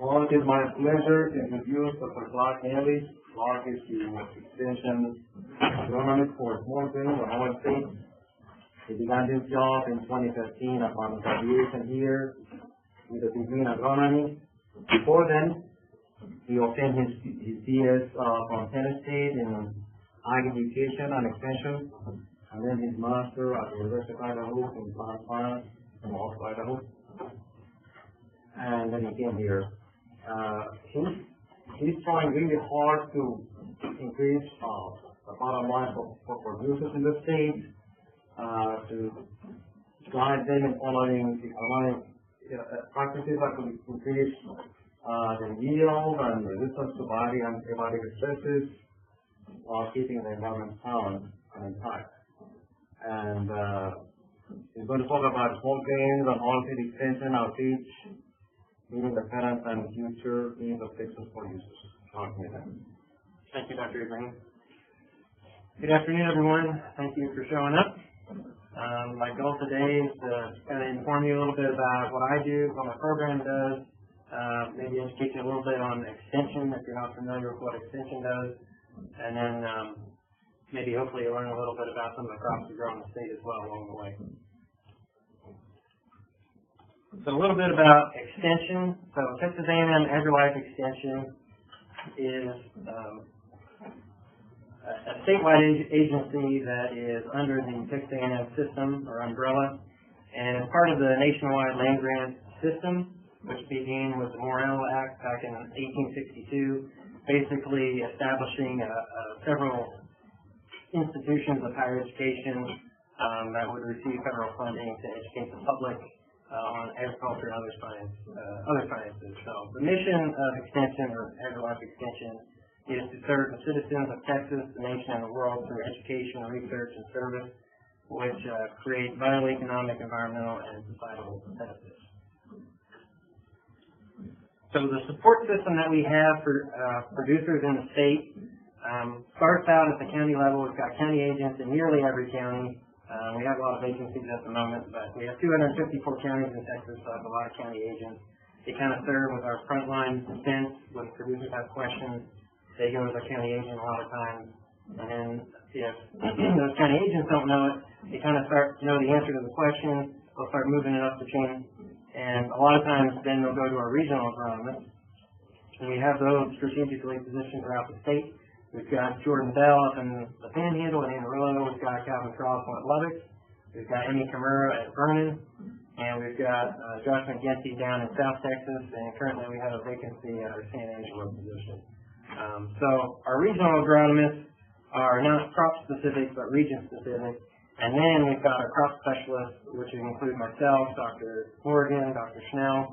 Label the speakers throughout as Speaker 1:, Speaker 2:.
Speaker 1: Well, it is my pleasure to introduce Dr. Clark9. Clark is the extension agronomist for small grains on Oilseed. He began this job in 2015 upon graduation here with a degree in agronomy. Before then, he obtained his DS from Tennessee State in ag education and extension, and then his master at the University of Idaho in plant science from also Idaho. And then he came here. He's trying really hard to increase the bottom line for producers in the state, to guide them in following economic practices that will increase the yield and resistance to body and antibiotic stresses while keeping the environment sound and intact. And he's going to talk about small grains and oilseed extension outreach, meeting the current and future needs of Texas producers.
Speaker 2: Thank you, Dr. Ibrahim. Good afternoon, everyone. Thank you for showing up. My goal today is to kind of inform you a little bit about what I do, what my program does, maybe educate you a little bit on extension if you're not familiar with what extension does, and then maybe hopefully you'll learn a little bit about some of the crops we grow in the state as well along the way. So a little bit about extension. So Texas A&M AgriLife Extension is a statewide agency that is under the Texas A&M system or umbrella, and it's part of the nationwide land grant system, which began with the Morrill Act back in 1862, basically establishing several institutions of higher education that would receive federal funding to educate the public on agriculture and other sciences. So the mission of Extension, or AgriLife Extension, is to serve the citizens of Texas, the nation, and the world through education, research, and service, which create vital economic, environmental, and societal benefits. So the support system that we have for producers in the state starts out at the county level. We've got county agents in nearly every county. We have a lot of agencies at the moment, but we have 254 counties in Texas, so I have a lot of county agents. They kind of serve with our frontline defense when producers have questions. They go to the county agent a lot of times, and then if those county agents don't know it, they kind of start to know the answer to the question. They'll start moving it up the chain, and a lot of times then they'll go to our regional agronomists, and we have those strategically positioned throughout the state. We've got Jordan Bell up in the Panhandle at Amarillo. We've got Calvin Croswell at Lubbock. We've got Amy Camara at Vernon. And we've got Josh McGinty down in South Texas. And currently we have a vacancy at our San Angelo position. So our regional agronomists are not crop-specific, but region-specific. And then we've got our crop specialists, which include myself, Dr. Morgan, Dr. Schnell,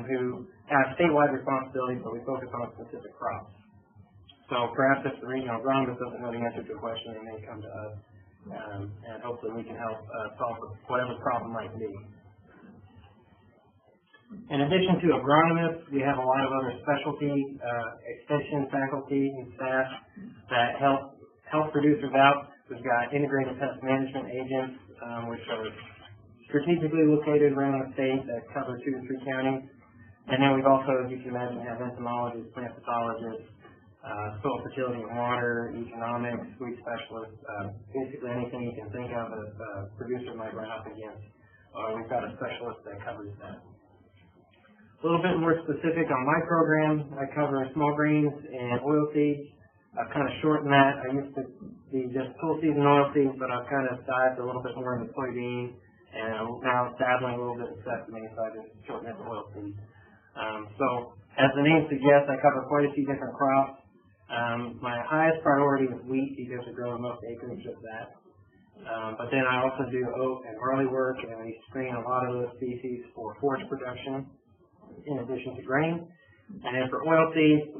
Speaker 2: who have statewide responsibilities, but we focus on specific crops. So perhaps if the regional agronomist doesn't know the answer to a question, they may come to us, and hopefully we can help solve whatever the problem might be. In addition to agronomists, we have a lot of other specialty extension faculty and staff that help producers out. We've got integrated pest management agents, which are strategically located around the state that cover 2 to 3 counties. And then we've also, as you can imagine, have entomologists, plant pathologists, soil fertility and water, economics, weed specialists, basically anything you can think of that a producer might run up against. We've got a specialist that covers that. A little bit more specific on my program, I cover small grains and oilseeds. I've kind of shortened that. I used to be just full season oilseeds, but I've kind of dived a little bit more into soybean, and I'm now dabbling a little bit in sesame, so I just shortened it to oilseeds. So as the name suggests, I cover quite a few different crops. My highest priority is wheat because we grow the most acreage of that. But then I also do oat and barley work, and we screen a lot of those species for forage production in addition to grain. And then for oilseeds,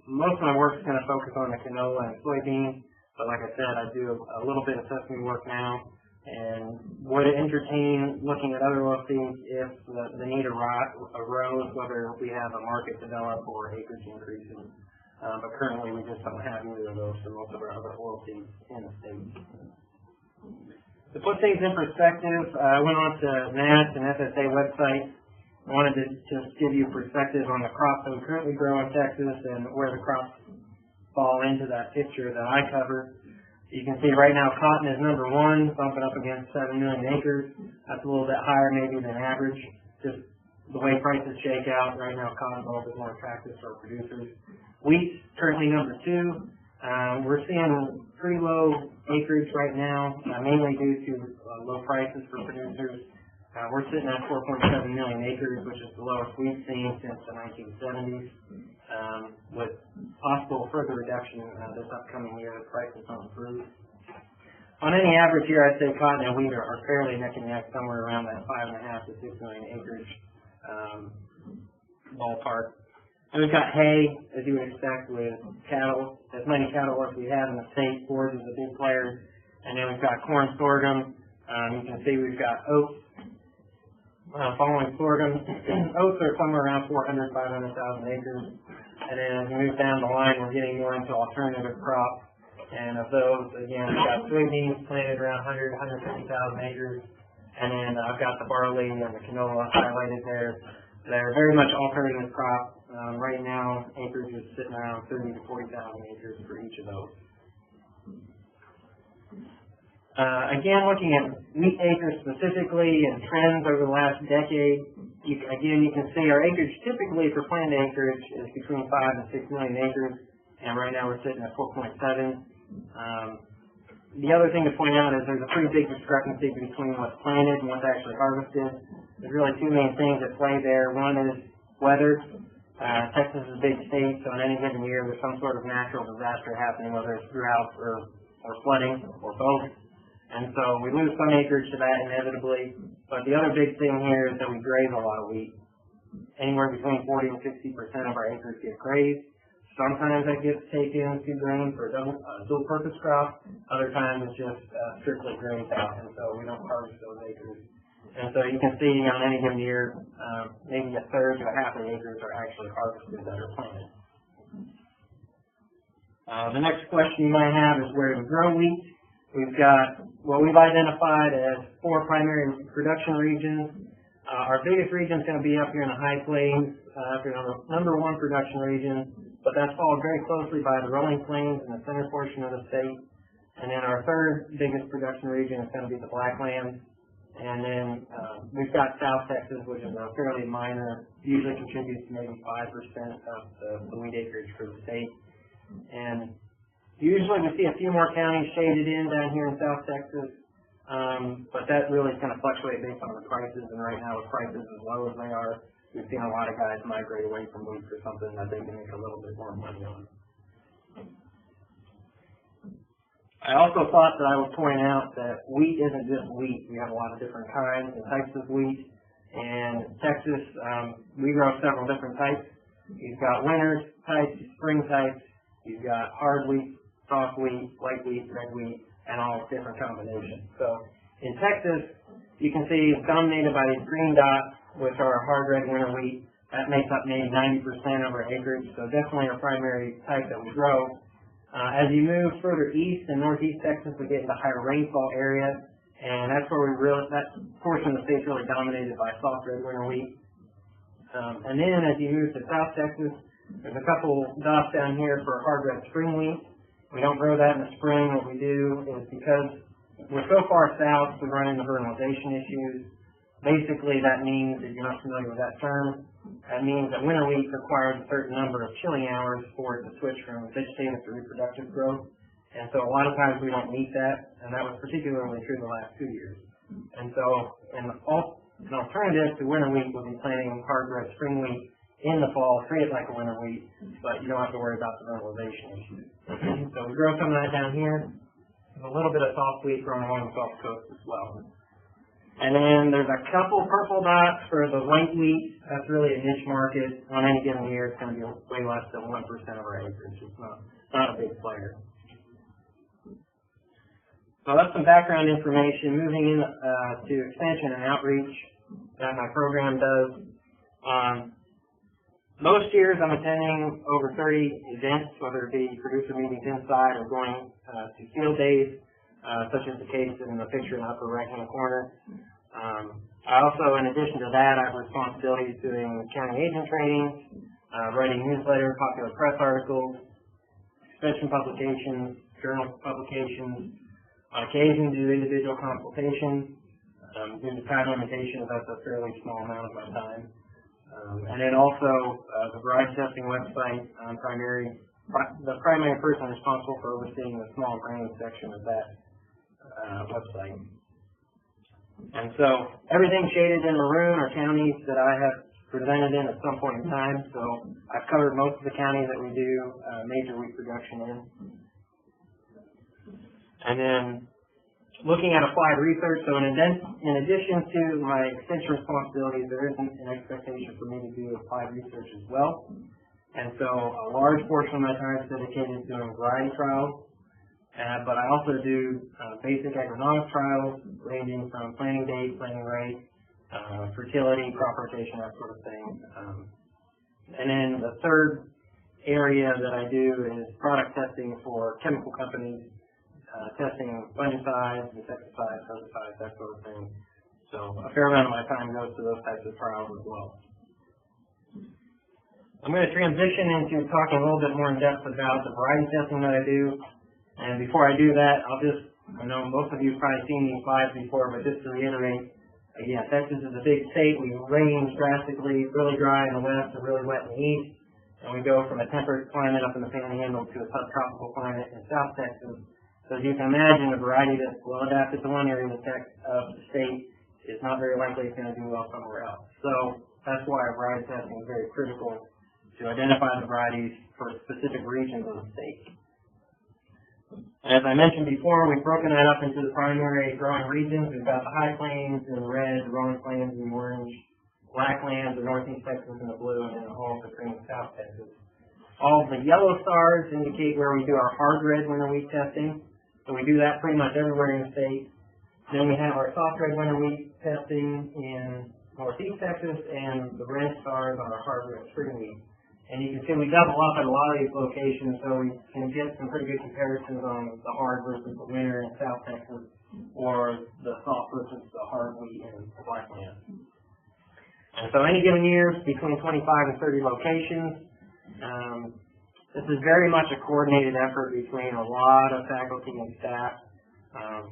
Speaker 2: most of my work is going to focus on the canola and soybean. But like I said, I do a little bit of sesame work now, and would entertain looking at other oilseeds if the need arose, whether we have a market develop or acreage increases. But currently we just don't have either of those for most of our other oilseeds in the state. To put things in perspective, I went on to NASS and FSA websites I wanted to just give you perspective on the crops that we currently grow in Texas and where the crops fall into that picture that I cover. You can see right now cotton is number one, bumping up against 7 million acres. That's a little bit higher maybe than average. Just the way prices shake out, right now cotton bulk is more attractive for producers. Wheat's currently number two. We're seeing pretty low acreage right now, mainly due to low prices for producers. We're sitting at 4.7 million acres, which is the lowest we've seen since the 1970s, with possible further reduction this upcoming year if prices don't improve. On any average year, I'd say cotton and wheat are fairly neck and neck, somewhere around that 5.5 to 6 million acres ballpark. And we've got hay, as you would expect, with cattle. As many cattle as we have in the state, Ford is a big player. And then we've got corn, sorghum. You can see we've got oats. Following sorghum, oats are somewhere around 400,000, 500,000 acres. And then as we move down the line, we're getting more into alternative crops. And of those, again, we've got soybeans planted around 100,000, 150,000 acres. And then I've got the barley and the canola highlighted there. They're very much alternative crops. Right now, acreage is sitting around 30,000 to 40,000 acres for each of those. Again, looking at wheat acres specifically and trends over the last decade, you can see our acreage typically for planted acreage is between 5 and 6 million acres, and right now we're sitting at 4.7. The other thing to point out is there's a pretty big discrepancy between what's planted and what's actually harvested. There's really two main things at play there. One is weather. Texas is a big state, so in any given year there's some sort of natural disaster happening, whether it's drought or flooding or both. And so we lose some acreage to that inevitably. But the other big thing here is that we graze a lot of wheat. Anywhere between 40 and 60% of our acres get grazed. Sometimes that gets taken to grain for a dual-purpose crop. Other times it's just strictly grazed out, and so we don't harvest those acres. And so you can see on any given year, maybe a third to a half of the acres are actually harvested that are planted. The next question you might have is where to grow wheat. We've got what we've identified as 4 primary production regions. Our biggest region is going to be up here in the High Plains, number 1 production region, but that's followed very closely by the Rolling Plains in the center portion of the state. And then our third biggest production region is going to be the Blacklands. And then we've got South Texas, which is a fairly minor, usually contributes to maybe 5% of the wheat acreage for the state. And usually we see a few more counties shaded in down here in South Texas, but that really kind of fluctuates based on the prices. And right now with prices as low as they are, we've seen a lot of guys migrate away from wheat for something that they can make a little bit more money on. I also thought that I would point out that wheat isn't just wheat. We have a lot of different kinds and types of wheat. And Texas, we grow several different types. You've got winter types, spring types. You've got hard wheat, soft wheat, white wheat, red wheat, and all different combinations. So in Texas, you can see it's dominated by these green dots, which are hard red winter wheat. That makes up maybe 90% of our acreage. So definitely our primary type that we grow. As you move further east in northeast Texas, we get into higher rainfall area, and that's where that portion of the state's really dominated by soft red winter wheat. And then as you move to South Texas, there's a couple dots down here for hard red spring wheat. We don't grow that in the spring. What we do is because we're so far south, we run into vernalization issues. Basically, that means, if you're not familiar with that term, that means that winter wheat requires a certain number of chilling hours for it to switch from vegetative to reproductive growth. And so a lot of times we don't meet that, and that was particularly true the last 2 years. And so an alternative to winter wheat would be planting hard red spring wheat in the fall, treat it like a winter wheat, but you don't have to worry about the vernalization issues. So we grow some of that down here. There's a little bit of soft wheat grown along the Gulf Coast as well. And then there's a couple purple dots for the white wheat. That's really a niche market. On any given year, it's going to be way less than 1% of our acreage. It's not a big player. So that's some background information. Moving in to expansion and outreach that my program does. Most years I'm attending over 30 events, whether it be producer meetings inside or going to field days. Such as the case in the picture in the upper right-hand corner. I also, in addition to that, I have responsibilities doing county agent trainings, writing newsletter, popular press articles, extension publications, journal publications, on occasion do individual consultations. Due to time limitations, that's a fairly small amount of my time. And then also the variety testing website, I'm the primary person responsible for overseeing the small grain section of that website. And so everything shaded in maroon are counties that I have presented in at some point in time. So I've covered most of the counties that we do major wheat production in. And then looking at applied research, so in addition to my extension responsibilities, there isn't an expectation for me to do applied research as well. And so a large portion of my time is dedicated to doing variety trials. But I also do basic agronomic trials, ranging from planting date, planting rate, fertility, crop rotation, that sort of thing. And then the third area that I do is product testing for chemical companies, testing fungicides, insecticides, herbicides, that sort of thing. So a fair amount of my time goes to those types of trials as well. I'm going to transition into talking a little bit more in depth about the variety testing that I do. And before I do that, I know most of you have probably seen these slides before, but just to reiterate, again, Texas is a big state. We range drastically, really dry in the west and really wet in the east. And we go from a temperate climate up in the Panhandle to a subtropical climate in South Texas. So as you can imagine, a variety that's well adapted to one area of the state is not very likely it's going to do well somewhere else. So that's why variety testing is very critical to identify the varieties for specific regions of the state. As I mentioned before, we've broken that up into the primary growing regions. We've got the high plains in the red, the rolling plains in the orange, blacklands in northeast Texas in the blue, and then all of the green South Texas. All of the yellow stars indicate where we do our hard red winter wheat testing. So we do that pretty much everywhere in the state. Then we have our soft red winter wheat testing in northeast Texas, and the red stars are our hard red spring wheat. And you can see we double up at a lot of these locations, so we can get some pretty good comparisons on the hard versus the winter in South Texas, or the soft versus the hard wheat in the blacklands. And so any given year, between 25 and 30 locations. This is very much a coordinated effort between a lot of faculty and staff.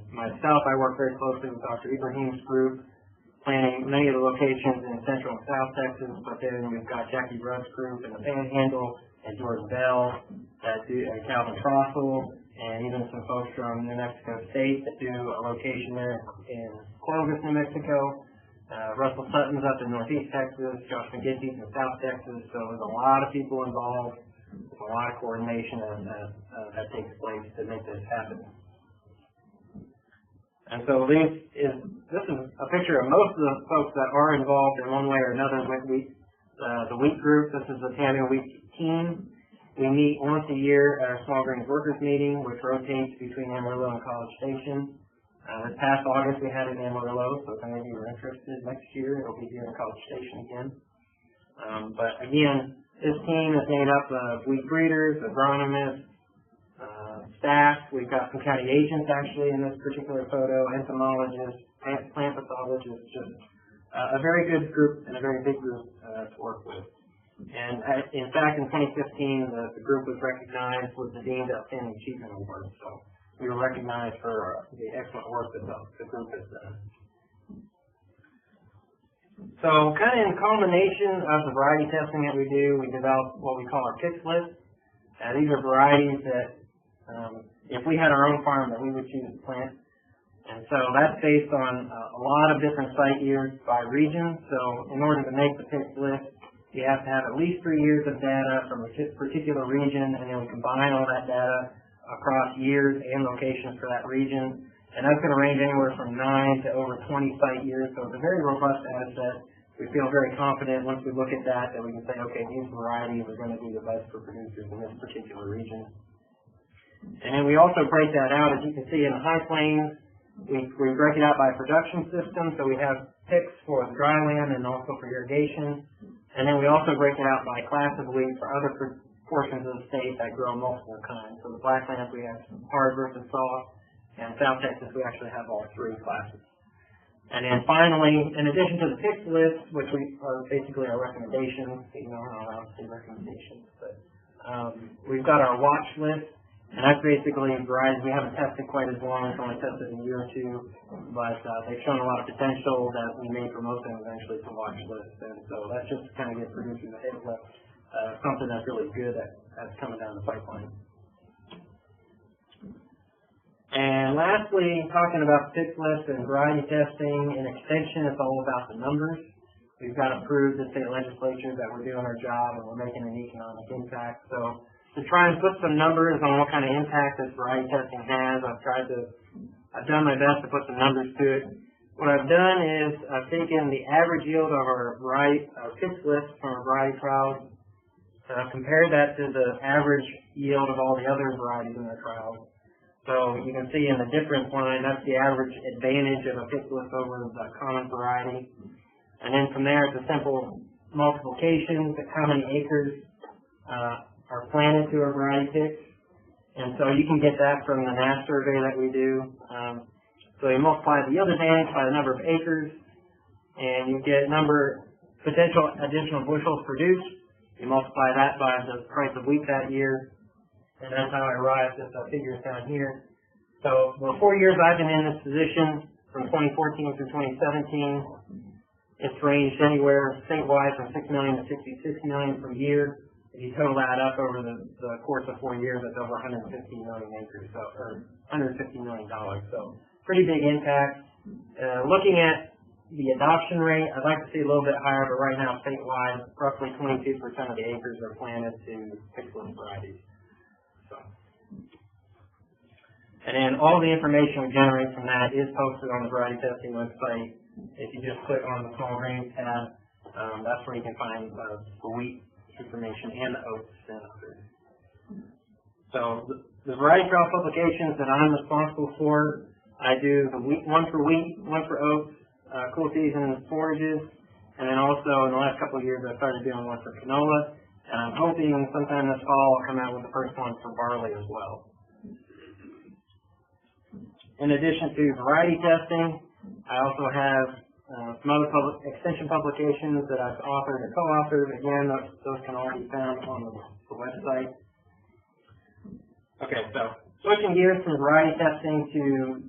Speaker 2: Myself, I work very closely with Dr. Ibrahim's group, planning many of the locations in Central and South Texas, but then we've got Jackie Rudd's group in the Panhandle, and George Bell, and Calvin Trossel, and even some folks from New Mexico State that do a location there in Clovis, New Mexico. Russell Sutton's up in Northeast Texas, Josh McGinty's in South Texas, so there's a lot of people involved. There's a lot of coordination that takes place to make this happen. And so this is a picture of most of the folks that are involved in one way or another with wheat. The wheat group, this is the Tammy Wheat team. We meet once a year at our Small Grains Workers meeting, which rotates between Amarillo and College Station. This past August we had it in Amarillo, so if any of you are interested, next year it'll be here in College Station again. But again, this team is made up of wheat breeders, agronomists, staff. We've got some county agents actually in this particular photo, entomologists, plant pathologists, just a very good group and a very big group to work with. And in fact, in 2015, the group was recognized with the Dean's Outstanding Achievement Award. So we were recognized for the excellent work that the group has done. So kind of in combination of the variety testing that we do, we develop what we call our picks list. These are varieties that, if we had our own farm, that we would choose to plant. And so that's based on a lot of different site years by region. So in order to make the picks list, you have to have at least 3 years of data from a particular region, and then we combine all that data across years and locations for that region. And that's going to range anywhere from 9 to over 20 site years. So it's a very robust data set. We feel very confident once we look at that we can say, okay, these varieties are going to be the best for producers in this particular region. And then we also break that out, as you can see in the high plains, we break it out by production system. So we have picks for the dry land and also for irrigation. And then we also break it out by class of wheat for other portions of the state that grow multiple kinds. So the blacklands, we have hard versus soft. And South Texas, we actually have all three classes. And then finally, in addition to the fixed list, which are basically our recommendations, you know, we're not allowed to say recommendations, but we've got our watch list, and that's basically varieties we haven't tested quite as long, it's only tested a year or two, but they've shown a lot of potential that we may promote them eventually to watch list. And so that's just to kind of get producers ahead of something that's really good that's coming down the pipeline. And lastly, talking about fixed list and variety testing and extension, it's all about the numbers. We've got to prove to state legislature that we're doing our job and we're making an economic impact. So to try and put some numbers on what kind of impact this variety testing has, I've done my best to put some numbers to it. What I've done is I've taken the average yield of our fixed list from our variety trials, compared that to the average yield of all the other varieties in our trials. So you can see in the difference line, that's the average advantage of a fixed list over the common variety. And then from there, it's a simple multiplication of how many acres are planted to a variety fix. And so you can get that from the NASS survey that we do. So you multiply the yield advantage by the number of acres, and you get potential additional bushels produced. You multiply that by the price of wheat that year. And that's how I arrived at the figures down here. So the 4 years I've been in this position, from 2014 through 2017, it's ranged anywhere statewide from $6 million to $66 million per year. If you total that up over the course of 4 years, that's over 150 million acres, or $150 million. So pretty big impact. Looking at the adoption rate, I'd like to see a little bit higher, but right now statewide, roughly 22% of the acres are planted to fixed list varieties. And then all the information we generate from that is posted on the variety testing website. If you just click on the small grains tab, that's where you can find the wheat information and the oats and others. So the variety trial publications that I'm responsible for, I do one for wheat, one for oats, cool season forages, and then also in the last couple of years I started doing one for canola. And I'm hoping sometime this fall I'll come out with the first one for barley as well. In addition to variety testing, I also have some other extension publications that I've authored or co-authored. Again, those can all be found on the website. Okay, so switching gears from variety testing to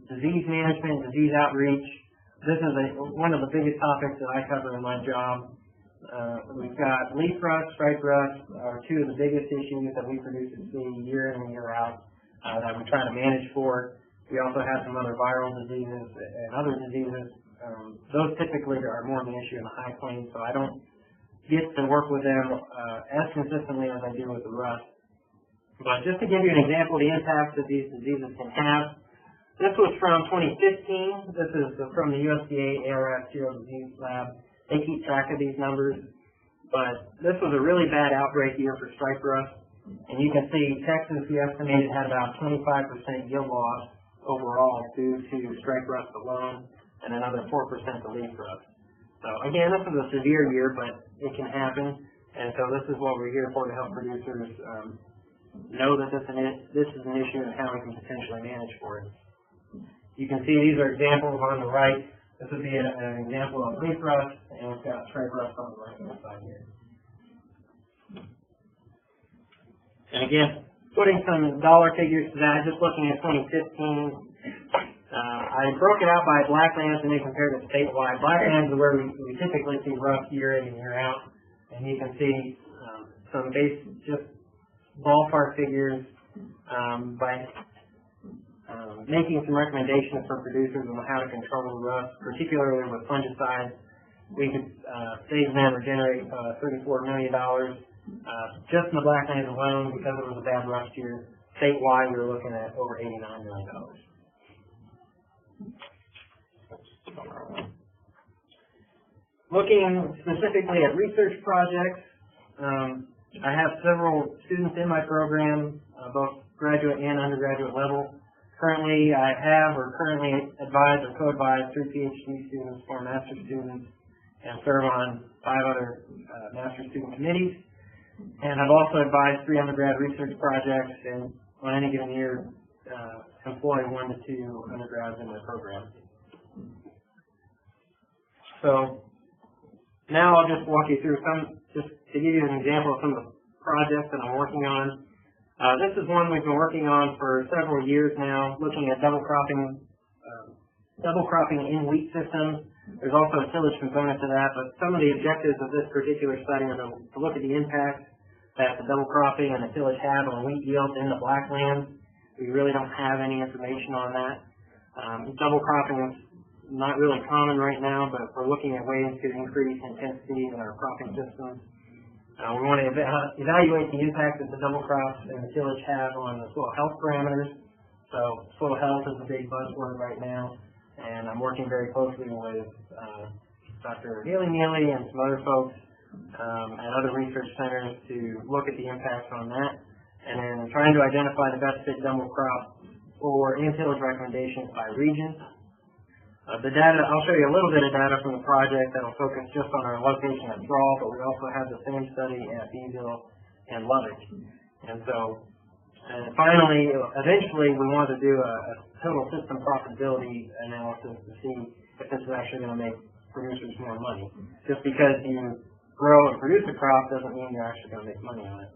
Speaker 2: disease management, disease outreach. This is one of the biggest topics that I cover in my job. We've got leaf rust, stripe rust, are two of the biggest issues that we producers see year in and year out that we try to manage for. We also have some other viral diseases and other diseases. Those typically are more of an issue in the high plains, so I don't get to work with them as consistently as I do with the rust. But just to give you an example of the impacts that these diseases can have, this was from 2015. This is from the USDA ARS Zero Disease Lab. They keep track of these numbers, but this was a really bad outbreak year for stripe rust. And you can see Texas, we estimated, had about 25% yield loss overall due to stripe rust alone, and another 4% to leaf rust. So again, this is a severe year, but it can happen. And so this is what we're here for, to help producers know that this is an issue and how we can potentially manage for it. You can see these are examples on the right. This would be an example of leaf rust, and we've got stripe rust on the right-hand side here. And again, putting some dollar figures to that, just looking at 2015, I broke it out by blacklands and then compared it statewide. Blacklands is where we typically see rust year in and year out, and you can see some just ballpark figures by making some recommendations for producers on how to control the rust, particularly with fungicides. We could save them or generate $34 million just in the blacklands alone because it was a bad rust year. Statewide, we were looking at over $89 million. Looking specifically at research projects, I have several students in my program, both graduate and undergraduate level. Currently, I have or currently advise or co-advise 3 PhD students, 4 master's students, and serve on 5 other master's student committees. And I've also advised 3 undergrad research projects, and on any given year, employ 1 to 2 undergrads in my program. So now I'll just walk you through just to give you an example of some of the projects that I'm working on. This is one we've been working on for several years now, looking at double cropping in wheat systems. There's also a tillage component to that, but some of the objectives of this particular study are to look at the impact that the double cropping and the tillage have on wheat yields in the blacklands. We really don't have any information on that. Double cropping is not really common right now, but we're looking at ways to increase intensity in our cropping systems. We want to evaluate the impact that the double crops and the tillage have on the soil health parameters. So soil health is a big buzzword right now, and I'm working very closely with Dr. Neely and some other folks at other research centers to look at the impacts on that, and then trying to identify the best fit double crop for in-tillage recommendations by region. The data, I'll show you a little bit of data from the project that will focus just on our location at Thrall, but we also have the same study at Beeville and Lubbock. And so, finally, eventually, we want to do a total system profitability analysis to see if this is actually going to make producers more money. Just because you grow and produce a crop doesn't mean you're actually going to make money on it.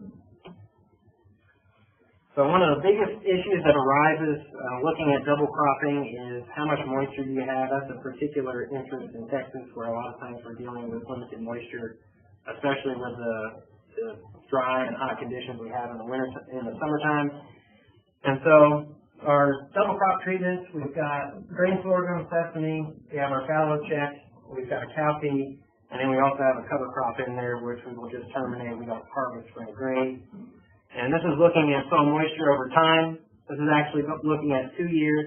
Speaker 2: So one of the biggest issues that arises looking at double cropping is how much moisture do you have. That's a particular interest in Texas, where a lot of times we're dealing with limited moisture, especially with the dry and hot conditions we have in the summertime. And so our double crop treatments, we've got grain sorghum, sesame, we have our fallow check, we've got a cowpea, and then we also have a cover crop in there, which we will just terminate. We don't harvest spring grain. And this is looking at soil moisture over time. This is actually looking at 2 years.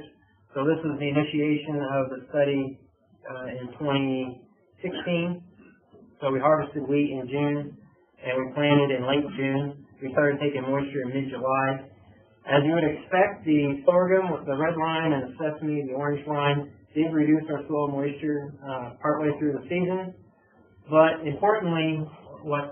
Speaker 2: So this is the initiation of the study in 2016. So we harvested wheat in June, and we planted in late June. We started taking moisture in mid-July. As you would expect, the sorghum with the red line and the sesame, the orange line, did reduce our soil moisture partway through the season. But importantly, what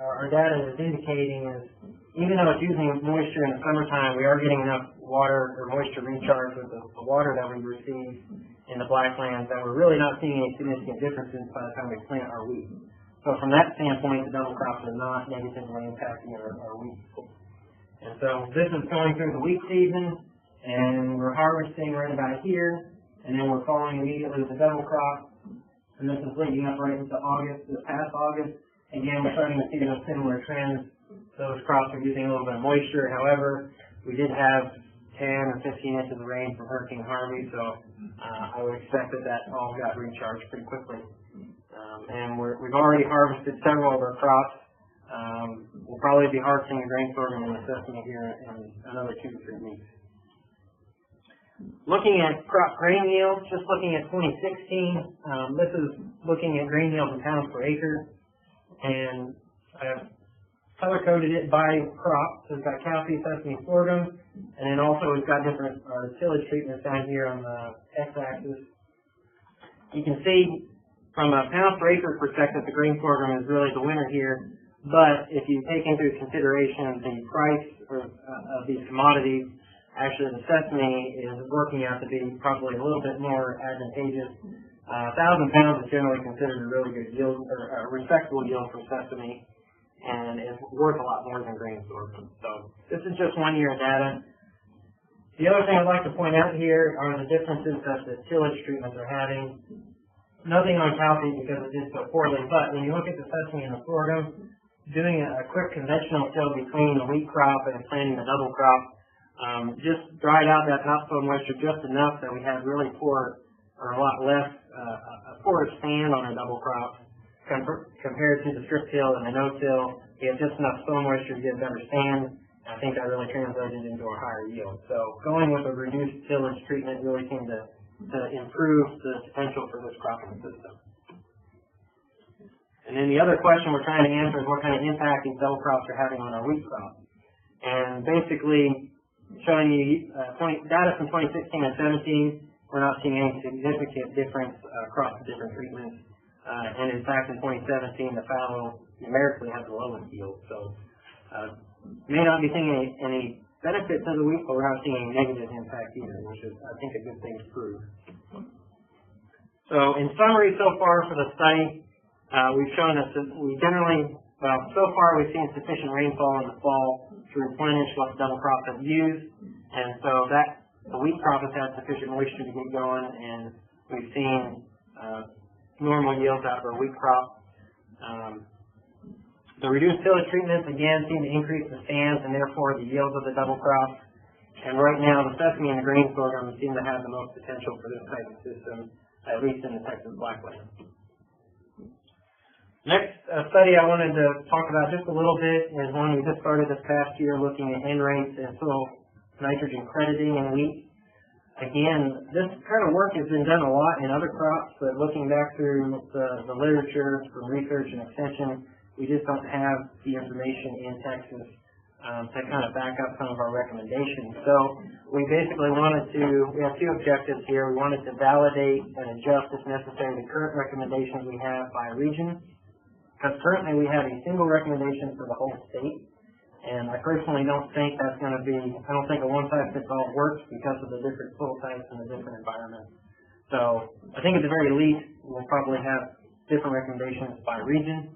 Speaker 2: our data is indicating is, even though it's using moisture in the summertime, we are getting enough water or moisture recharge with the water that we receive in the blacklands that we're really not seeing any significant differences by the time we plant our wheat. So from that standpoint, the double crops are not negatively impacting our wheat. And so this is going through the wheat season, and we're harvesting right about here, and then we're following immediately with the double crop, and this is leading up right into August, this past August. Again, we're starting to see those similar trends. Those crops are using a little bit of moisture. However, we did have 10 or 15 inches of rain from Hurricane Harvey, so I would expect that all got recharged pretty quickly. And we've already harvested several of our crops. We'll probably be harvesting the grain sorghum and the sesame here in another 2 to 3 weeks. Looking at crop grain yields, just looking at 2016, this is looking at grain yields in pounds per acre. And I've color-coded it by crop. So we've got cowpea, sesame, sorghum, and then also we've got different tillage treatments down here on the x-axis. You can see from a pound per acre perspective, the grain sorghum is really the winner here. But if you take into consideration the price of these commodities, actually the sesame is working out to be probably a little bit more advantageous. 1,000 pounds is generally considered a really good yield, or a respectable yield for sesame, and is worth a lot more than grain sorghum. So this is just 1 year of data. The other thing I'd like to point out here are the differences that the tillage treatments are having. Nothing on cowpea because it did so poorly, but when you look at the sesame and the sorghum, doing a quick conventional till between the wheat crop and planting the double crop just dried out that topsoil moisture just enough that we had really poor, or a lot less, a poor stand on our double crops compared to the strip till and the no-till. We had just enough soil moisture to get a better stand. I think that really translated into a higher yield. So going with a reduced tillage treatment really seemed to improve the potential for this cropping system. And then the other question we're trying to answer is what kind of impact these double crops are having on our wheat crop. And basically showing you data from 2016 and 17, we're not seeing any significant difference across the different treatments. And in fact, in 2017, the fallow numerically has the lowest yield. So may not be seeing any benefit to the wheat, but we're not seeing any negative impact either, which is, I think, a good thing to prove. So in summary, so far for the study, we've shown that so far we've seen sufficient rainfall in the fall to replenish what the double crops have used, and so that the wheat crop has had sufficient moisture to get going, and we've seen normal yields out of our wheat crop. The reduced tillage treatments again seem to increase the stands and therefore the yields of the double crop. And right now, the sesame and the grain sorghum seem to have the most potential for this type of system, at least in the Texas Blackland. Next study I wanted to talk about just a little bit is one we just started this past year, looking at N rates and soil nitrogen crediting in wheat. Again, this kind of work has been done a lot in other crops, but looking back through the literature from research and extension, we just don't have the information in Texas to kind of back up some of our recommendations. So we basically we have two objectives here. We wanted to validate and adjust, if necessary, the current recommendations we have by region, because currently we have a single recommendation for the whole state. And I personally don't think that's going to be, I don't think a one-size-fits-all works because of the different soil types and the different environments. So I think at the very least, we'll probably have different recommendations by region.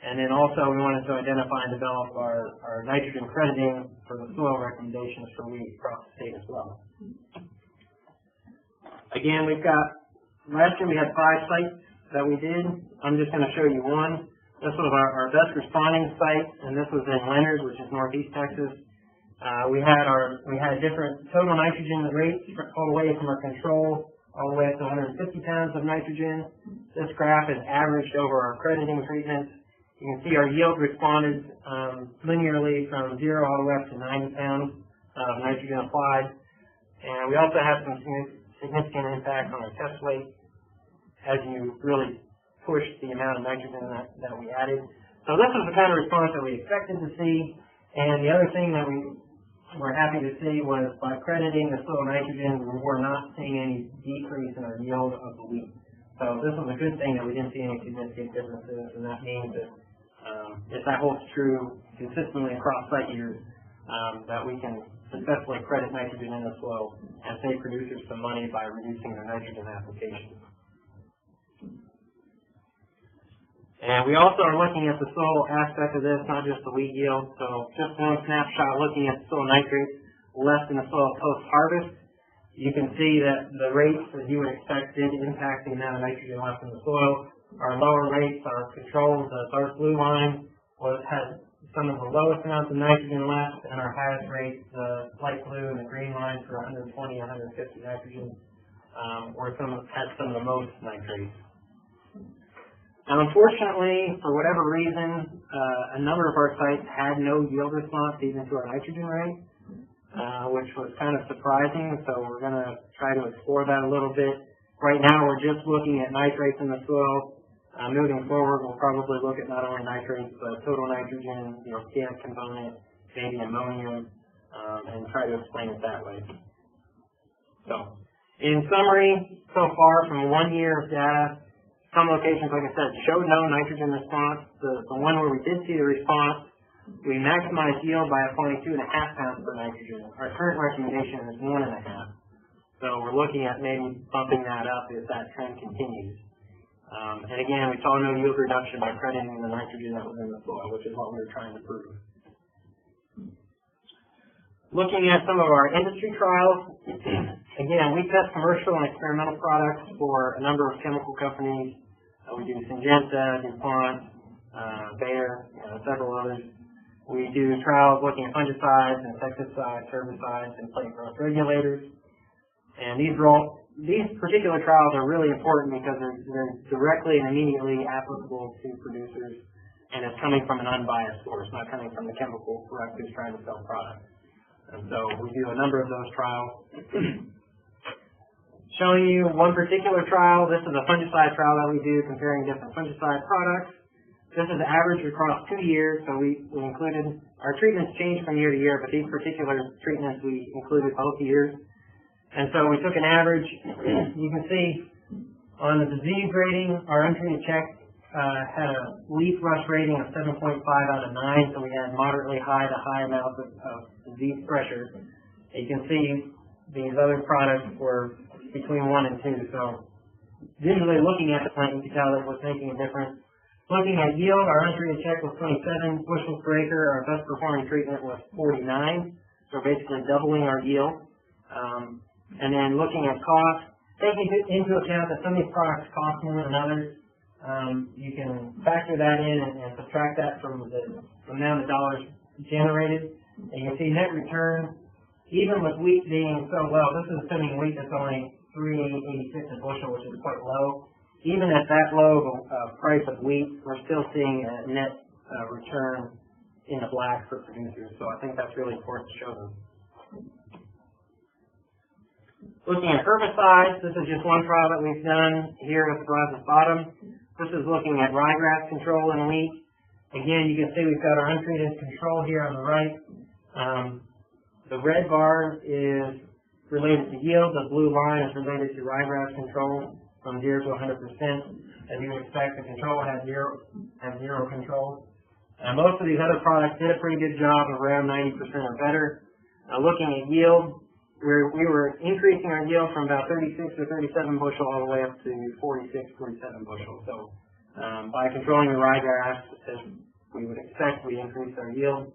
Speaker 2: And then also we wanted to identify and develop our nitrogen crediting for the soil recommendations for wheat across the state as well. Again, last year we had 5 sites that we did. I'm just going to show you one. This was our best responding site, and this was in Leonard, which is northeast Texas. We had different total nitrogen rates all the way from our control all the way up to 150 pounds of nitrogen. This graph is averaged over our crediting treatments. You can see our yield responded linearly from 0 all the way up to 90 pounds of nitrogen applied. And we also had some significant impact on our test weight as you really push the amount of nitrogen that we added. So this was the kind of response that we expected to see. And the other thing that we were happy to see was by crediting the soil nitrogen, we were not seeing any decrease in our yield of the wheat. So this was a good thing that we didn't see any significant differences, and that means that if that holds true consistently across site years, that we can successfully credit nitrogen in the soil and save producers some money by reducing their nitrogen application. And we also are looking at the soil aspect of this, not just the wheat yield. So just one snapshot looking at soil nitrates left in the soil post-harvest. You can see that the rates that you would expect did impact the amount of nitrogen left in the soil. Our lower rates, our controls, the dark blue line, had some of the lowest amounts of nitrogen left, and our highest rates, the light blue and the green line for 120, 150 nitrogen, had some of the most nitrates. Now, unfortunately, for whatever reason, a number of our sites had no yield response even to our nitrogen rate, which was kind of surprising, so we're going to try to explore that a little bit. Right now, we're just looking at nitrates in the soil. Moving forward, we'll probably look at not only nitrates, but total nitrogen, organic component, maybe ammonium, and try to explain it that way. So, in summary, so far from 1 year of data, some locations, like I said, showed no nitrogen response. The one where we did see the response, we maximized yield by applying 2.5 pounds per nitrogen. Our current recommendation is 1.5. So we're looking at maybe bumping that up if that trend continues. And again, we saw no yield reduction by crediting the nitrogen that was in the soil, which is what we were trying to prove. Looking at some of our industry trials, again, we test commercial and experimental products for a number of chemical companies. We do Syngenta, DuPont, Bayer, several others. We do trials looking at fungicides, insecticides, herbicides, and plant growth regulators. And these particular trials are really important because they're directly and immediately applicable to producers, and it's coming from an unbiased source, not coming from the chemical rep who's trying to sell products. And so we do a number of those trials. Showing you one particular trial, this is a fungicide trial that we do comparing different fungicide products. This is average across 2 years, so we included, our treatments change from year to year, but these particular treatments we included both years. And so we took an average. You can see on the disease rating, our untreated check had a leaf rush rating of 7.5 out of 9, so we had moderately high to high amounts of disease pressure. You can see these other products were between 1 and 2, so visually looking at the plant, you can tell that it was making a difference. Looking at yield, our untreated check was 27 bushels per acre. Our best performing treatment was 49, so basically doubling our yield. And then looking at cost, taking into account that some of these products cost more than others, you can factor that in and subtract that from the amount of dollars generated. And you see net return, even with wheat being so low, this is assuming wheat is only $3.86 a bushel, which is quite low. Even at that low price of wheat, we're still seeing a net return in the black for producers. So I think that's really important to show them. Looking at herbicides, this is just one trial that we've done here at the Brazos Bottom. This is looking at ryegrass control in wheat. Again, you can see we've got our untreated control here on the right. The red bar is related to yield. The blue line is related to ryegrass control from 0 to 100%. As you would expect, the control has zero control. Most of these other products did a pretty good job, around 90% or better. Looking at yield, we were increasing our yield from about 36 to 37 bushel all the way up to 46, 47 bushel. So by controlling the ryegrass, as we would expect, we increased our yield.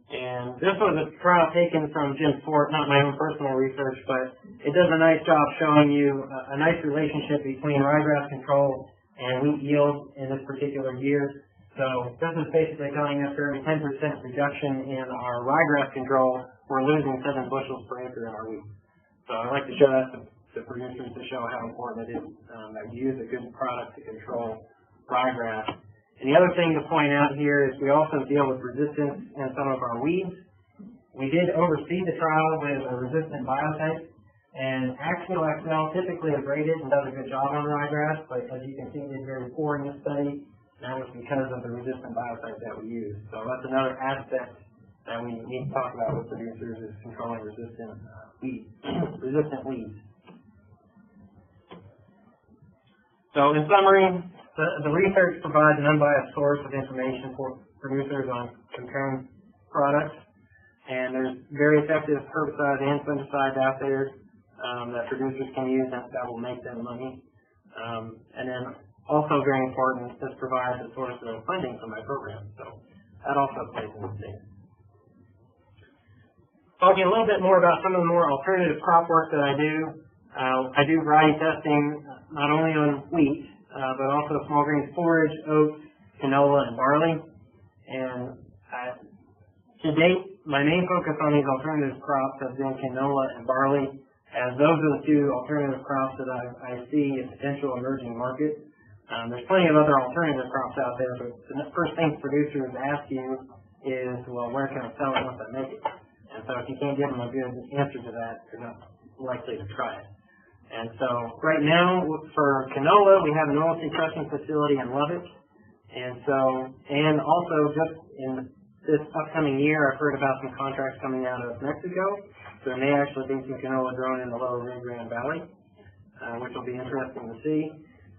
Speaker 2: And this was a trial taken from Jim Fort, not my own personal research, but it does a nice job showing you a nice relationship between ryegrass control and wheat yield in this particular year. So this is basically telling us for every 10% reduction in our ryegrass control, we're losing 7 bushels per acre in our wheat. So I like to show that to producers to show how important it is that you use a good product to control ryegrass. And the other thing to point out here is we also deal with resistance in some of our weeds. We did oversee the trial with a resistant biotype, and Axial XL typically is rated and does a good job on ryegrass, but as you can see, it did very poor in this study. That was because of the resistant biotype that we use. So that's another aspect that we need to talk about with producers is controlling resistant weeds. So in summary, the research provides an unbiased source of information for producers on comparing products, and there's very effective herbicides and fungicides out there that producers can use that will make them money. And then also very important, this provides a source of funding for my program, so that also plays in the state. Talking a little bit more about some of the more alternative crop work that I do variety testing not only on wheat, but also small grain forage, oats, canola, and barley. And to date, my main focus on these alternative crops has been canola and barley, as those are the two alternative crops that I see a potential emerging market. There's plenty of other alternative crops out there, but the first thing producers ask you is, well, where can I sell it once I make it? And so if you can't give them a good answer to that, they're not likely to try it. And so right now for canola, we have an oilseed crushing facility in Lubbock. And also just in this upcoming year, I've heard about some contracts coming out of Mexico. So there may actually be some canola grown in the lower Rio Grande Valley, which will be interesting to see.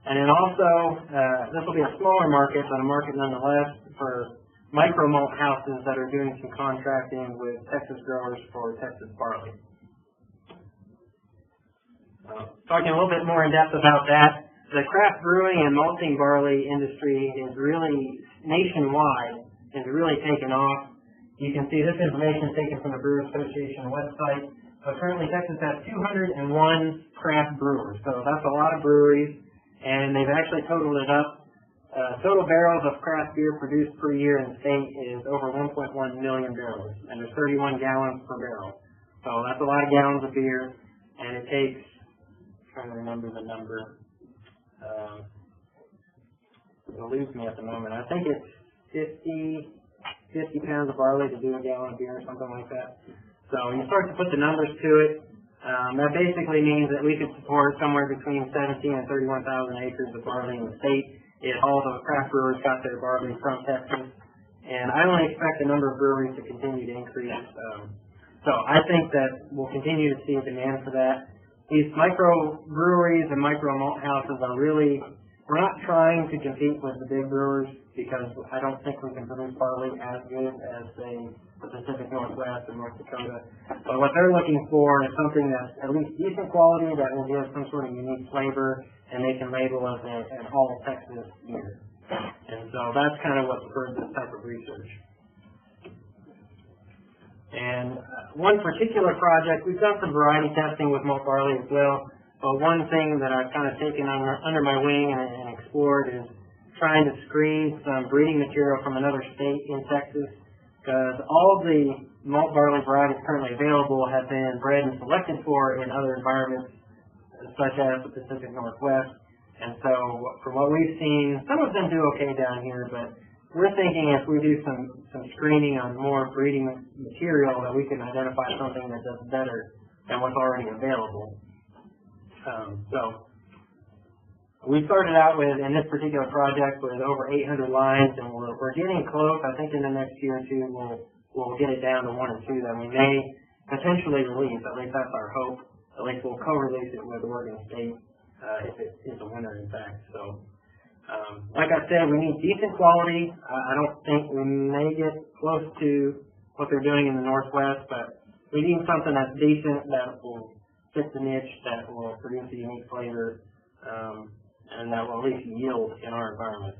Speaker 2: And then also, this will be a smaller market, but a market nonetheless for micro malt houses that are doing some contracting with Texas growers for Texas barley. Talking a little bit more in depth about that, the craft brewing and malting barley industry is really nationwide, is really taken off. You can see this information taken from the Brewers Association website. But currently Texas has 201 craft brewers, so that's a lot of breweries, and they've actually totaled it up. Total barrels of craft beer produced per year in the state is over 1.1 million barrels, and there's 31 gallons per barrel. So that's a lot of gallons of beer, and it takes, I'm trying to remember the number, it'll lose me at the moment. I think it's 50 pounds of barley to do a gallon of beer or something like that. So you start to put the numbers to it. That basically means that we could support somewhere between 17 and 31,000 acres of barley in the state if all the craft brewers got their barley from Texas. And I only expect the number of breweries to continue to increase. So I think that we'll continue to see a demand for that. These micro breweries and micro malt houses are really we're not trying to compete with the big brewers because I don't think we can produce barley as good as, say, the Pacific Northwest and North Dakota. But what they're looking for is something that's at least decent quality, that will give some sort of unique flavor, and they can label as an all Texas beer. And so that's kind of what spurred this type of research. And one particular project, we've done some variety testing with malt barley as well, but one thing that I've kind of taken under my wing and explored is trying to screen some breeding material from another state in Texas, because all of the malt barley varieties currently available have been bred and selected for in other environments, such as the Pacific Northwest. And so from what we've seen, some of them do okay down here, but we're thinking if we do some screening on more breeding material, that we can identify something that does better than what's already available. So we started out with, in this particular project, with over 800 lines, and we're getting close. I think in the next year or two we'll get it down to 1 or 2 that we may potentially release. At least that's our hope. At least we'll co-release it with Oregon State if it is a winner, in fact. So. Like I said, we need decent quality. I don't think we may get close to what they're doing in the Northwest, but we need something that's decent, that will fit the niche, that will produce a unique flavor, and that will at least yield in our environment.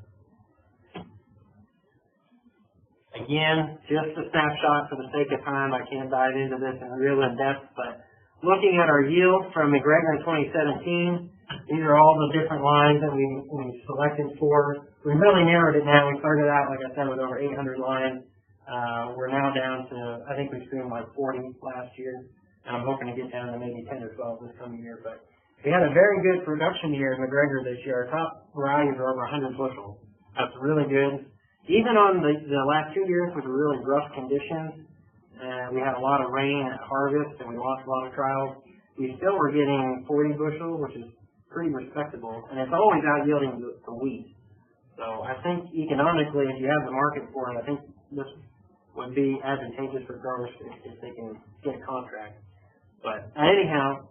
Speaker 2: Again, just a snapshot for the sake of time. I can't dive into this in real in-depth, but looking at our yield from McGregor in 2017, these are all the different lines that we selected for. We really narrowed it now. We started out, like I said, with over 800 lines. We're now down to, I think we screened like 40 last year. And I'm hoping to get down to maybe 10 or 12 this coming year. But we had a very good production year at McGregor this year. Our top varieties are over 100 bushels. That's really good. Even on the last 2 years, which were really rough conditions, we had a lot of rain at harvest and we lost a lot of trials, we still were getting 40 bushels, which is pretty respectable, and it's always out yielding the wheat. So I think economically, if you have the market for it, I think this would be advantageous for growers if they can get a contract. But anyhow,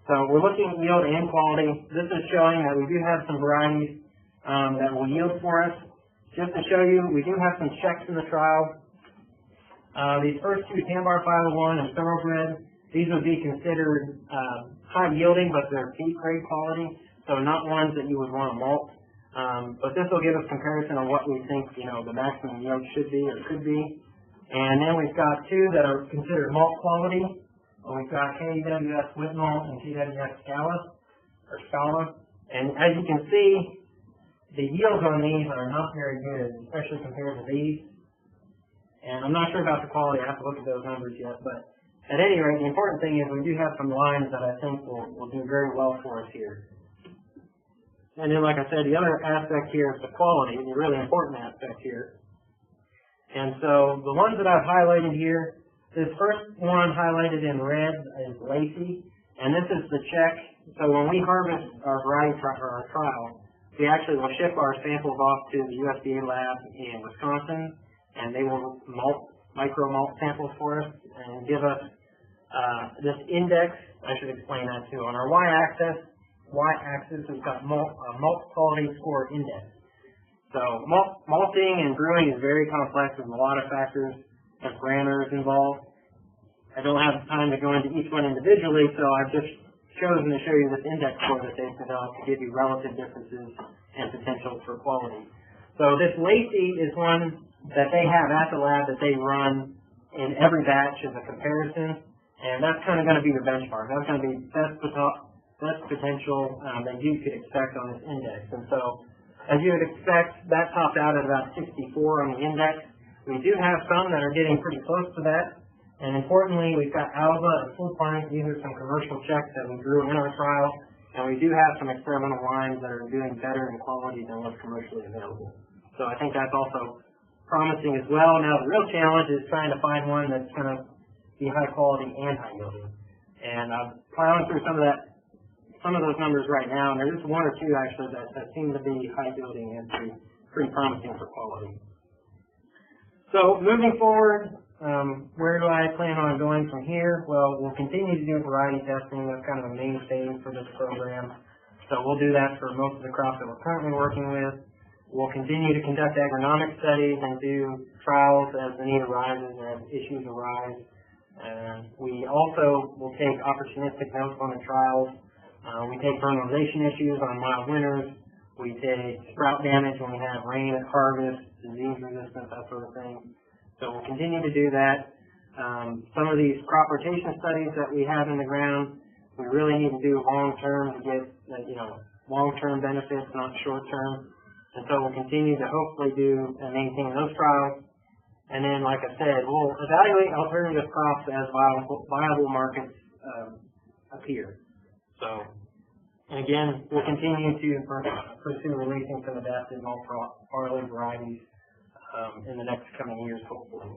Speaker 2: so we're looking at yield and quality. This is showing that we do have some varieties that will yield for us. Just to show you, we do have some checks in the trial. These first 2, Tambar 501 and Thoroughbred, these would be considered high yielding, but they're feed grade quality, so not ones that you would want to malt. But this will give us comparison on what we think, the maximum yield should be or could be. And then we've got 2 that are considered malt quality. We've got KWS Whitmalt and TWS Scala. And as you can see, the yields on these are not very good, especially compared to these. And I'm not sure about the quality. I have to look at those numbers yet, but at any rate, the important thing is we do have some lines that I think will do very well for us here. And then, like I said, the other aspect here is the quality, the really important aspect here. And so the ones that I've highlighted here, this first one highlighted in red is Lacey, and this is the check. So when we harvest our variety or our trial, we actually will ship our samples off to the USDA lab in Wisconsin, and they will micro malt samples for us and give us this index. I should explain that too. On our y-axis, we've got malt quality score index. So malting and brewing is very complex. There's a lot of factors and parameters involved. I don't have time to go into each one individually, so I've just chosen to show you this index score that they've developed to give you relative differences and potential for quality. So this Lacey is one that they have at the lab that they run in every batch as a comparison, and that's kind of going to be the benchmark. That's going to be best potential that you could expect on this index. And so, as you would expect, that topped out at about 64 on the index. We do have some that are getting pretty close to that, and importantly, we've got Alva and Full Pint. These are some commercial checks that we grew in our trial, and we do have some experimental lines that are doing better in quality than what's commercially available. So I think that's also promising as well. Now the real challenge is trying to find one that's going to be high quality and high yielding. And I'm plowing through some of those numbers right now, and there's 1 or 2 actually that seem to be high yielding and pretty promising for quality. So moving forward, where do I plan on going from here? Well, we'll continue to do variety testing. That's kind of a mainstay for this program. So we'll do that for most of the crops that we're currently working with. We'll continue to conduct agronomic studies and do trials as the need arises and as issues arise. And we also will take opportunistic notes on the trials. We take fertilization issues on mild winters. We take sprout damage when we have rain at harvest, disease resistance, that sort of thing. So we'll continue to do that. Some of these crop rotation studies that we have in the ground, we really need to do long-term to get, long-term benefits, not short-term. And so we'll continue to hopefully do and maintain those trials. And then, like I said, we'll evaluate alternative crops as viable markets appear. So, and again, we'll continue to pursue releasing some adapted multi-barley varieties in the next coming years, hopefully.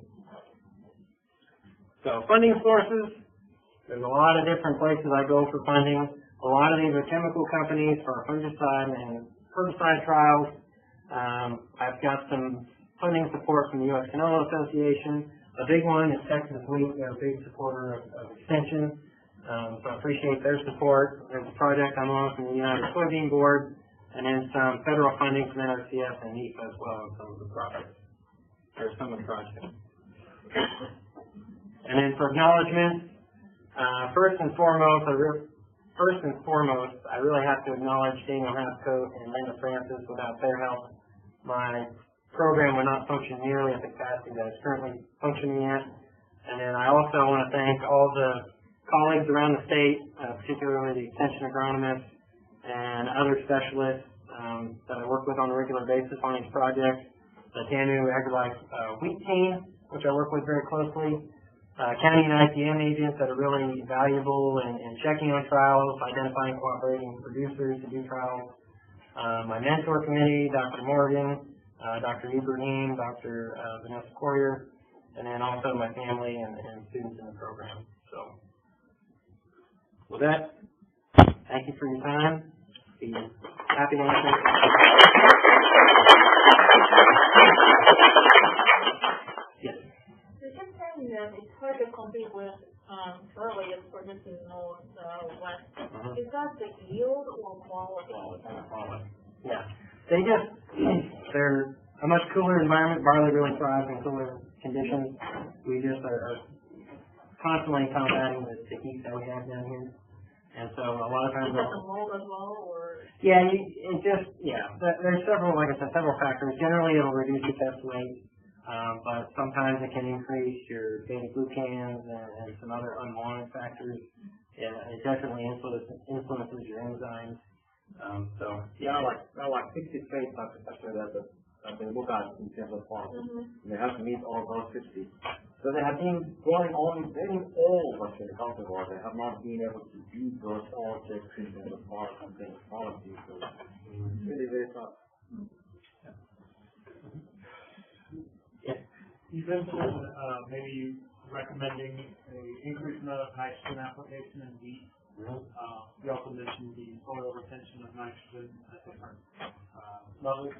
Speaker 2: So, funding sources. There's a lot of different places I go for funding. A lot of these are chemical companies for fungicide and herbicide trials. I've got some funding support from the U.S. Canola Association. A big one is Texas Wheat. They're a big supporter of extension. So I appreciate their support. There's a project I'm on from the United Soybean Board, and then some federal funding from NRCS and NEPA as well on some of the projects, or some of the projects. And then for acknowledgments, first and foremost, I really have to acknowledge Daniel Haskell and Linda Francis. Without their help, my program would not function nearly at the capacity that it's currently functioning at. And then I also want to thank all the colleagues around the state, particularly the extension agronomists and other specialists that I work with on a regular basis on these projects. The TAMU AgriLife wheat team, which I work with very closely. County and IPM agents that are really valuable in checking on trials, identifying cooperating producers to do trials. My mentor committee, Dr. Morgan, Dr. Ibrahim, Dr. Vanessa Courier, and then also my family and students in the program. So, with that, thank you for your time. Be happy to answer. Yes.
Speaker 3: You kept saying that it's hard to compete with barley as produced in the Northwest. Is that the yield or quality?
Speaker 2: Quality. Yeah. They're a much cooler environment. Barley really thrives in cooler conditions. We just are constantly combating the heat that we have down here. And so a lot of times...
Speaker 3: Is that the mold as well, or...?
Speaker 2: Yeah, there's several factors. Generally, it'll reduce your test weight, but sometimes it can increase your beta-glucans and some other unwanted factors. Yeah, it definitely influences your enzymes.
Speaker 1: I like 60 traits that they look at in terms of quality. They have to meet all those 50. So they have been growing all what's in the cultivar. They have not been able to beat those all traits in terms of quality. So it's really very tough.
Speaker 2: Yeah.
Speaker 4: You mentioned maybe recommending an increased amount of nitrogen application in wheat. You also mentioned the soil retention of nitrogen at different levels.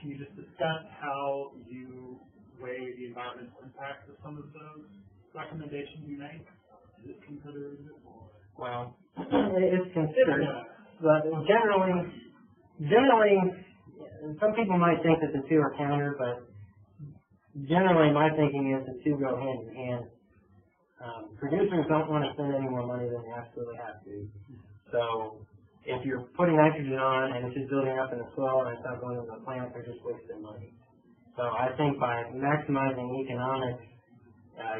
Speaker 4: Can you just discuss how you weigh the environmental impact of some of those recommendations you make? Is it considered?
Speaker 2: Well, it's considered, but generally, some people might think that the two are counter, but generally my thinking is the two go hand in hand. Producers don't want to spend any more money than they absolutely have to. So if you're putting nitrogen on and it's just building up in the soil and it's not going into the plant, they're just wasting money. So I think by maximizing economics,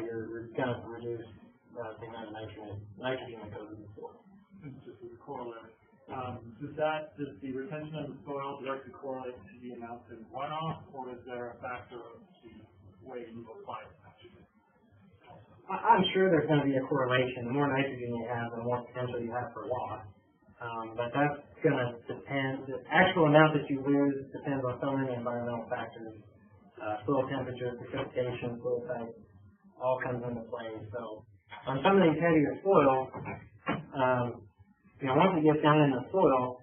Speaker 2: you're going to reduce the amount of nitrogen that goes in the soil.
Speaker 4: Just as a corollary, does the retention of the soil directly correlate to the amount in runoff, or is there a factor of the way you apply nitrogen?
Speaker 2: I'm sure there's going to be a correlation. The more nitrogen you have, the more potential you have for loss. But that's going to depend. The actual amount that you lose depends on so many environmental factors. Soil temperature, precipitation, soil type, all comes into play. So on some of these heavier soils, once it gets down in the soil,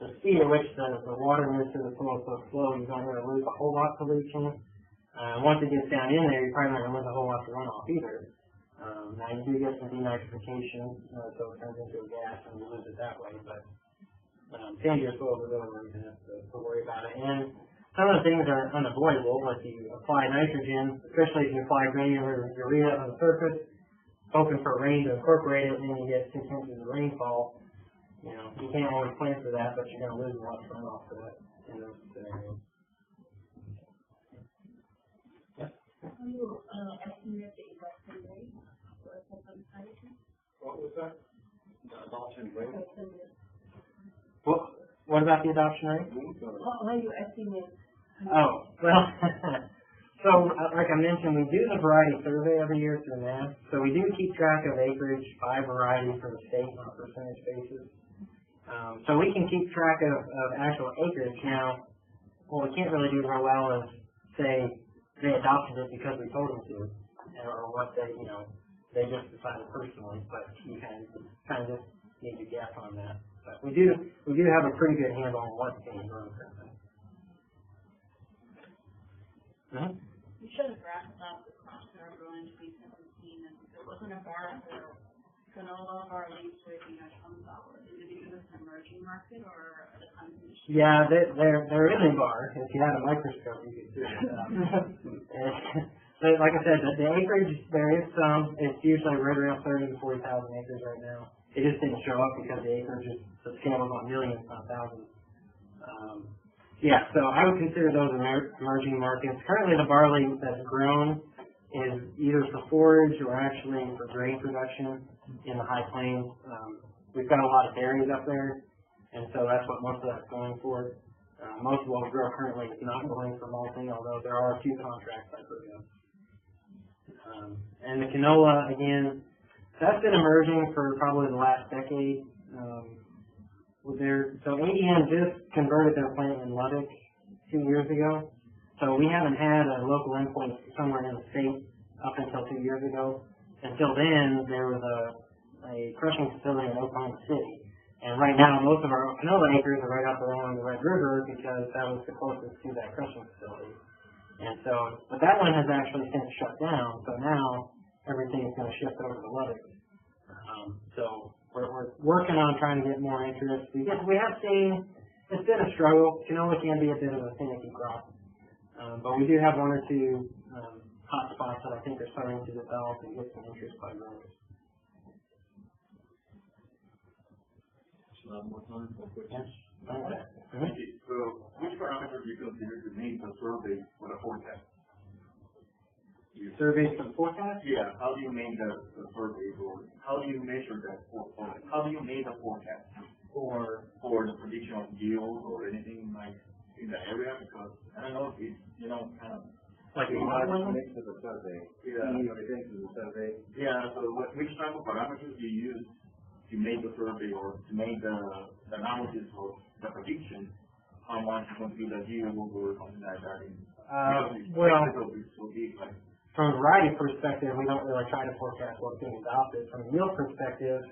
Speaker 2: the speed at which the water moves through the soil is so slow, you don't really lose a whole lot to leaching. Once it gets down in there, you're probably not going to lose a whole lot to runoff either. Now you do get some denitrification, so it turns into a gas and you lose it that way, but sandier soils are really where you have to worry about it. And some of the things are unavoidable, like you apply nitrogen, especially if you apply granular urea on the surface, hoping for rain to incorporate it, and then you get 6 inches of rainfall. You know, you can't always plan for that, but you're going to lose a lot of runoff for that in those scenarios.
Speaker 3: Can you estimate the adoption rate for a second nitrogen?
Speaker 1: What was that? The adoption rate?
Speaker 2: What about the adoption rate?
Speaker 3: How you estimate?
Speaker 2: Oh, well, so like I mentioned, we do the variety survey every year through NAB. So we do keep track of acreage by variety for the state on a percentage basis. So we can keep track of actual acreage. Now, what we can't really do real well is say they adopted it because we told them to, or what they, you know, they just decided personally. But you kind of just need to guess on that. But we do have a pretty good handle on what's being grown currently.
Speaker 3: You should have graphed out the crops that are growing in 2017, and there wasn't a bar for canola, barley, soybean, or sunflower. Is it because it's an emerging market, or are the conditions?
Speaker 2: Yeah, there is a bar. If you had a microscope, you could see it. So, like I said, the acreage, there is some. It's usually right around 30 to 40,000 acres right now. It just didn't show up because the acreage is, the scale is on millions, not thousands. Yeah, so I would consider those emerging markets. Currently, the barley that's grown is either for forage or actually for grain production in the high plains. We've got a lot of dairies up there, and so that's what most of that's going for. Most of what we grow currently is not going for malting, although there are a few contracts I put in. And the canola, again, that's been emerging for probably the last decade. So ADM just converted their plant in Lubbock 2 years ago. So we haven't had a local endpoint somewhere in the state up until 2 years ago. Until then, there was a crushing facility in Oklahoma City. And right now, most of our canola acres are right up along the Red River because that was the closest to that crushing facility. And so, but that one has actually since shut down. So now everything is going to shift over to Lubbock. So we're working on trying to get more interest. We have seen it's been a struggle. Canola can be a bit of a finicky crop, but we do have 1 or 2 hot spots that I think are starting to develop and get some interest by growers.
Speaker 5: More time for questions.
Speaker 2: Okay.
Speaker 5: Thank you. So, which parameters do you consider to meet the survey for the forecast?
Speaker 2: Surveys for the forecast?
Speaker 5: Yeah. How do you make the survey, or how do you measure that forecast? How do you make a forecast for the prediction of yield or anything like in the area? Because I don't know if it's kind of
Speaker 2: Like a
Speaker 1: Mix of the survey.
Speaker 5: Yeah.
Speaker 1: Mix of the survey.
Speaker 5: Yeah. So, which type of parameters do you use to make the survey or to make the analysis or the prediction? How much is going to be the yield or something like that?
Speaker 2: Well,
Speaker 5: so big, like.
Speaker 2: From a variety perspective, we don't really try to forecast what's being adopted. From a yield perspective,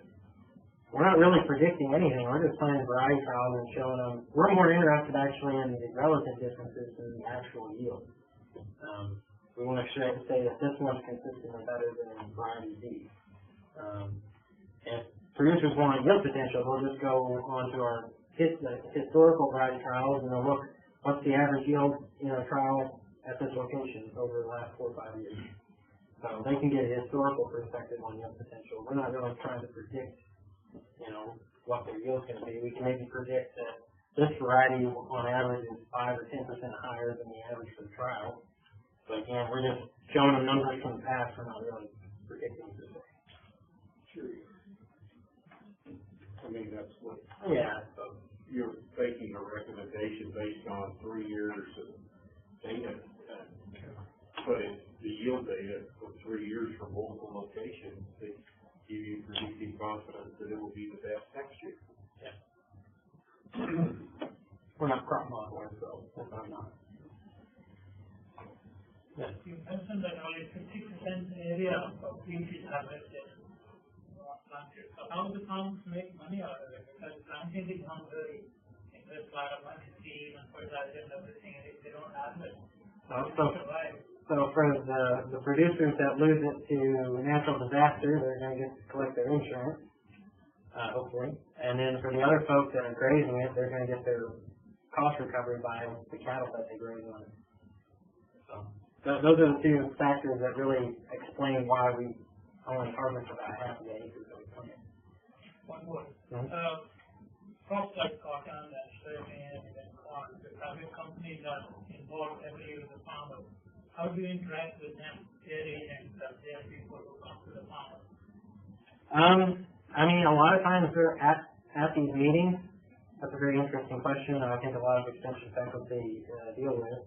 Speaker 2: we're not really predicting anything. We're just planning variety trials and showing them. We're more interested actually in the relative differences in the actual yield. We want to say that this one's consistently better than variety B. If producers want yield potential, they'll just go onto our historical variety trials and they'll look what's the average yield in a trial at this location over the last 4 or 5 years. So they can get a historical perspective on yield potential. We're not really trying to predict, what their yield's going to be. We can maybe predict that this variety on average is 5 or 10% higher than the average for the trial. But again, we're just showing them numbers from the past. We're not really predicting this.
Speaker 1: Sure. I mean, that's what.
Speaker 2: Yeah.
Speaker 1: You're making a recommendation based on 3 years of data. But the yield data for 3 years from multiple locations, they give you predictive confidence that it will be the best next year.
Speaker 2: Yeah. We're not crop modeling, so that's not. Yes.
Speaker 4: You mentioned that only 50% area of wheat is harvested planted. So how do farmers make money out of it? Because planting is not very invest a lot of money, seed and fertilizer and everything, and if they don't harvest,
Speaker 2: So So for the producers that lose it to natural disaster, they're going to get to collect their insurance, hopefully. And then for the other folks that are grazing it, they're going to get their cost recovery by the cattle that they graze on it. So those are the two factors that really explain why we only harvest about half of the acres that we plant.
Speaker 6: One more.
Speaker 2: Mhm.
Speaker 6: Crops like cotton and soybean and corn, the private companies are involved heavily with the farmers. How do you interact with them, their agents, their people who come to the farmers?
Speaker 2: I mean, a lot of times they're at these meetings. That's a very interesting question. I think a lot of extension faculty deal with.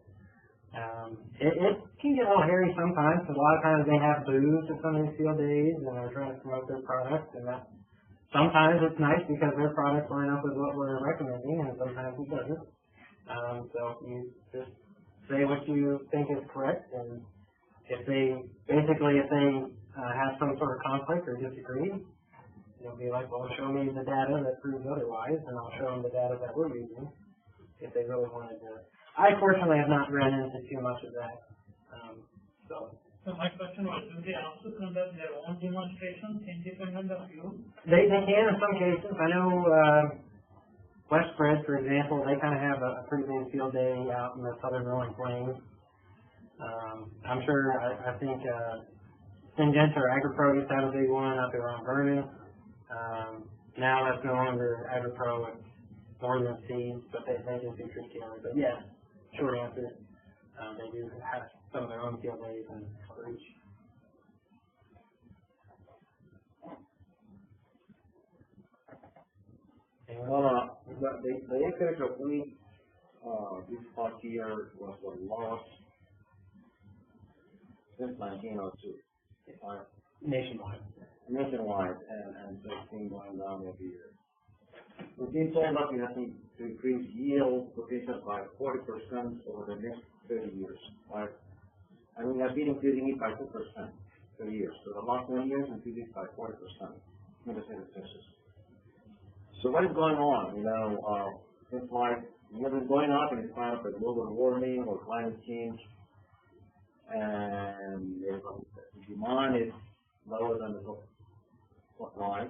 Speaker 2: It can get a little hairy sometimes. A lot of times they have booths at some of these field days, and they're trying to promote their products. And that sometimes it's nice because their products line up with what we're recommending, and sometimes it doesn't. So you just say what you think is correct, and if they have some sort of conflict or disagree, you'll be like, well, show me the data that proves otherwise, and I'll show them the data that we're using if they really wanted to. I fortunately have not run into too much of that.
Speaker 6: So my question was, do they also conduct their own demonstrations independent of you?
Speaker 2: They can in some cases. I know Westbred, for example, they kind of have a pretty big field day out in the southern rolling plains. I'm sure, I think Syngenta or AgriPro used to have a big one out there on Vernon. Now that's no longer AgriPro, it's Northern Seeds, but they do feature together. But yeah, short answer, they do have some of their own field days and outreach.
Speaker 1: The acreage of wheat this past year was lost since 1902.
Speaker 2: Nationwide.
Speaker 1: Nationwide, and so it's been going down every year. We've been told that we have to increase yield potential by 40% over the next 30 years, right? And we have been increasing it by 2% per year. So the last 1 year, we increased it by 40% in the state of Texas. So what is going on? It's like what is going up and it's kind of a global warming or climate change, and the demand is lower than the supply.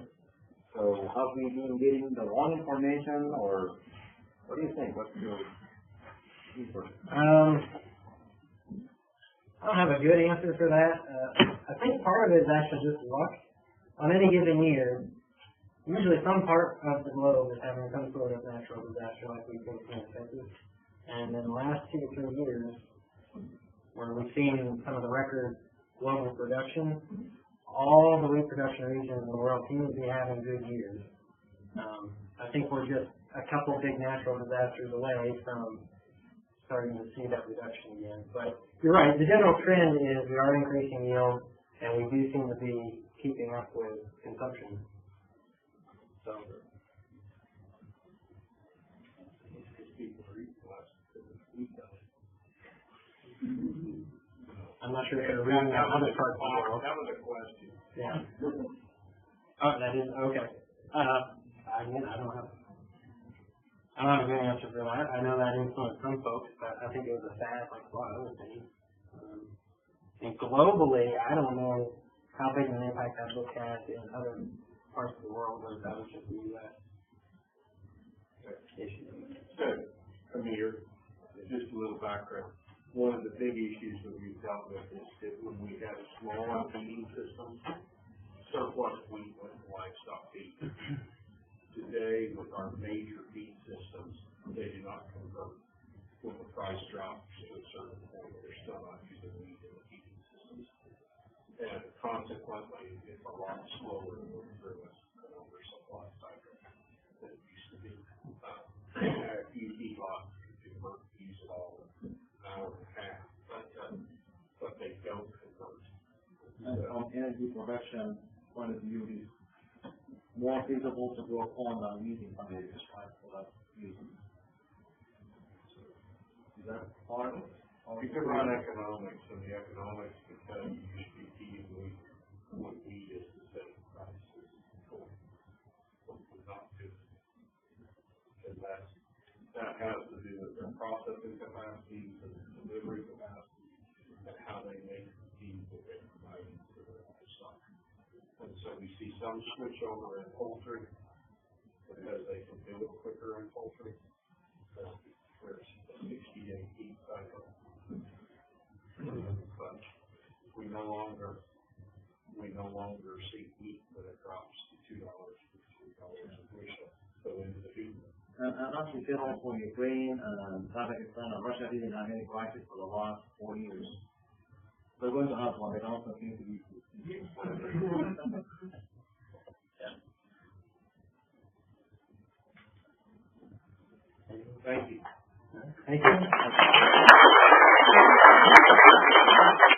Speaker 1: So have we been getting the wrong information, or what do you think? What's your input?
Speaker 2: I don't have a good answer for that. I think part of it is actually just luck. On any given year, usually some part of the globe is having some sort of natural disaster like we face in Texas. And in the last 2 to 3 years, where we've seen some of the record global production, all the wheat production regions in the world seem to be having good years. I think we're just a couple of big natural disasters away from starting to see that reduction again. But you're right, the general trend is we are increasing yield, and we do seem to be keeping up with consumption. So. I'm not sure if they're reading out other parts of the world.
Speaker 5: That was a question.
Speaker 2: Yeah. Oh, that is, okay. I don't have a good answer for that. I know that influenced some folks, but I think it was a fad like a lot of other things. And globally, I don't know how big an impact that book has in other parts of the world, or if that was just the U.S. issue.
Speaker 5: Good. Amir, just a little background. One of the big issues that we've dealt with is that when we had small feeding systems, surplus wheat went to livestock feed. Today, with our major feed systems, they do not convert. When the price drops to a certain point, they're still not using wheat in the feeding systems. And consequently, it's a lot slower to move through an oversupply cycle than it used to be. A few feedlots can convert, use it all in an hour and a half, but they don't convert.
Speaker 1: And from energy production point of view, it's more feasible to grow corn than using tomatoes, right, for that reason. Is that part of it?
Speaker 5: You can run economics, and the economics can tell you should be feeding wheat when wheat is the same price as corn. We're not doing it. And that has to do with their processing capacity, the delivery capacity,
Speaker 7: and how they make the feed that they provide to their livestock. And so we see some switch over in poultry because they can do it quicker in poultry. So there's a 60-day heat cycle. But we no longer see heat when it drops to $2 to $3 a bushel go into the feed.
Speaker 1: Not to fill for Ukraine, Kazakhstan, and Russia didn't have any crisis for the last 4 years. They're going to have one. They don't continue to be.
Speaker 7: Thank you.
Speaker 1: Thank you.